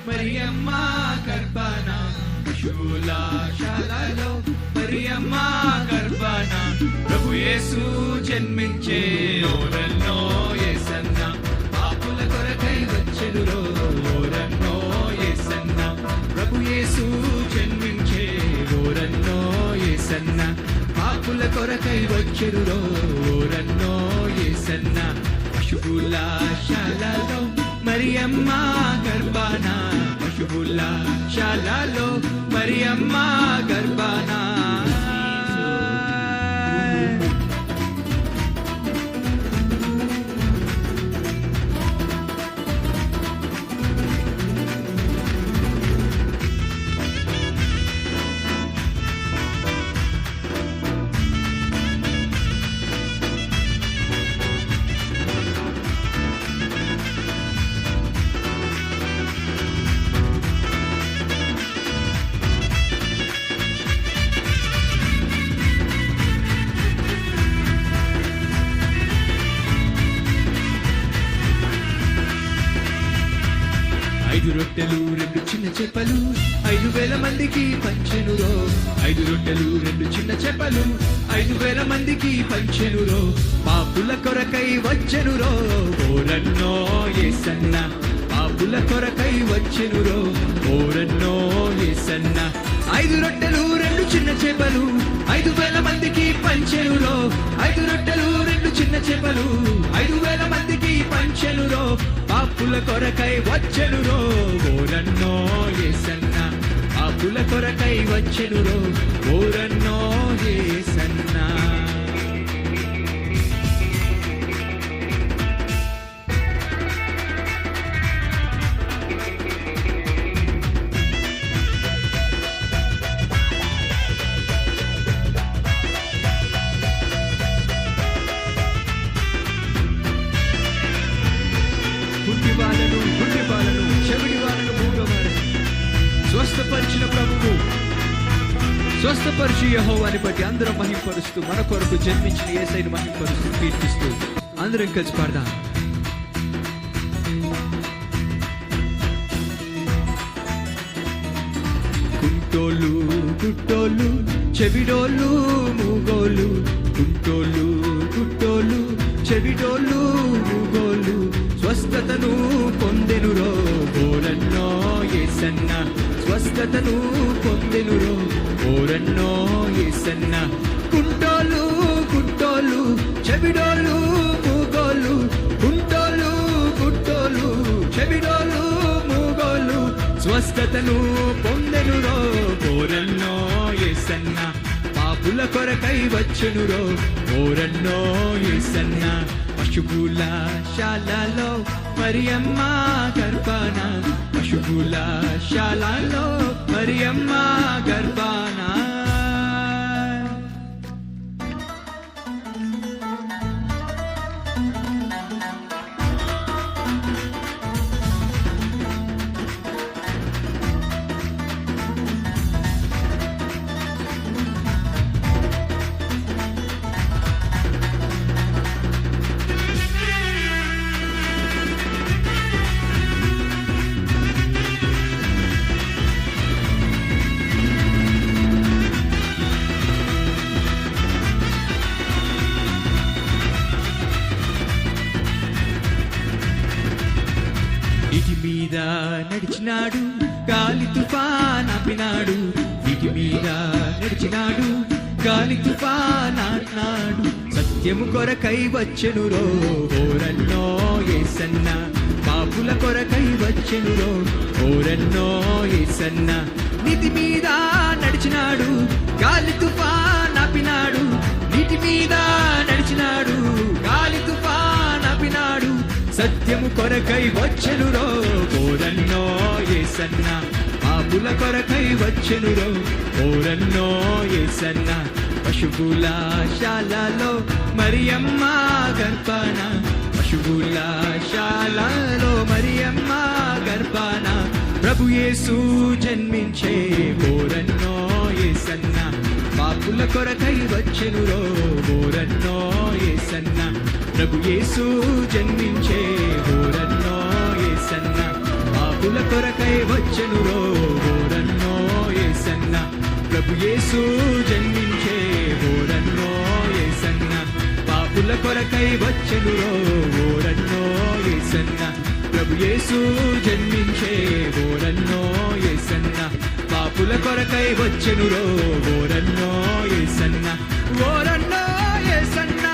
మరియమ్మ గర్భాన పశువుల శాలలో మరియమ్మ గర్భాన ప్రభు యేసు జన్మించే ఓరన్నో యేసన్న పాపుల కొరకై వచ్చెనురో ఓరన్నో యేసన్న ప్రభు యేసు జన్మించే ఓరన్నో యేసన్న పాపుల కొరకై వచ్చెనురో ఓరన్నో యేసన్న పశువుల శాలలో మరియమ్మ గర్భాన పశువుల శాలలో మరియమ్మ గర్భాన ఐదు రొట్టెలు రెండు చిన్న చేపలు 5,000 మందికి పంచెనురో 5 రొట్టెలు రెండు చిన్న చేపలు 5,000 మందికి పంచెనురో పాపుల కొరకై వచ్చెనురో ఓరన్నో యేసన్న పాపుల కొరకై వచ్చెనురో ఓరన్నో యేసన్న 5 రొట్టెలు రెండు చిన్న చేపలు 5,000 మందికి పంచెనురో 5 రొట్టెలు రెండు చిన్న చేపలు 5,000 మందికి పంచెనురో పాపుల కొరకై వచ్చెనురో ఓరన్నో యేసన్న పాపుల కొరకై వచ్చెనురో ఓరన్నో యేసన్న గుడ్డి వాళ్ళను చెవిడి వాళ్ళను మూగవారని స్వస్థపరిచిన ప్రభువు స్వస్థపరిచి యెహోవాని బట్టి అందరం మహింపరుస్తూ మన కొరకు జన్మించిన యేసయ్యను మహింపరుస్తూ కీర్తిస్తూ అందరం కలిసి పాడదాం. కుంటోళ్ళు గుట్టోళ్ళు చెవిడోళ్ళు మూగోళ్ళు కుంటోళ్ళు గుట్టోళ్ళు చెవిడోళ్ళు మూగోళ్ళు స్వస్థతను పొందెనురో ఓరన్నో యేసన్న స్వస్థతను పొందెనురో ఓరన్నో యేసన్న కుంటోళ్ళు గుట్టోళ్ళు చెవిడోళ్ళు మూగోళ్ళు కుంటోళ్ళు గుట్టోళ్ళు చెవిడోళ్ళు మూగోళ్ళు స్వస్థతను పొందెనురో ఓరన్నో యేసన్న పాపుల కొరకై వచ్చెనురో ఓరన్నో యేసన్న పశువుల శాలలో మరియమ్మ గర్భాన పశువుల శాలలో మరియమ్మ గర్భాన నీటి మీద నడిచినాడు గాలి తుఫాన్ ఆపినాడు నీటి మీద నడిచినాడు గాలి తుఫాన్ ఆపినాడు సత్యము కొరకై వచ్చెనురో ఓరన్నో యేసన్న పాపుల కొరకై వచ్చెనురో ఓరన్నో యేసన్న నీటి మీద నడిచినాడు గాలి తుఫాన్ ఆపినాడు నీటి మీద నడిచినాడు గాలి తుఫాన్ ఆపినాడు సత్యము కొరకై వచ్చెనురో ఓరన్నో యేసన్న పాపుల కొరకై వచ్చెనురో ఓరన్నో యేసన్న పశువుల శాలలో మరియమ్మ గర్భాన పశువుల శాలలో మరియమ్మ గర్భాన ప్రభు యేసు జన్మించే ఓరన్నో యేసన్న పాపుల కొరకై వచ్చెనురో ఓరన్నో యేసన్న ప్రభు యేసు జన్మించే ఓరన్నో యేసన్న పాపుల కొరకై వచ్చెను రో ఓరన్నో యేసన్న ప్రభు యేసు జన్మించే ఓరన్నో యేసన్న పాపుల కొరకై వచ్చెను రో ఓరన్నో యేసన్న ప్రభు యేసు జన్మించే ఓరన్నో యేసన్న పాపుల కొరకై వచ్చెను రో ఓరన్నో యేసన్న ఓరన్నో యేసన్న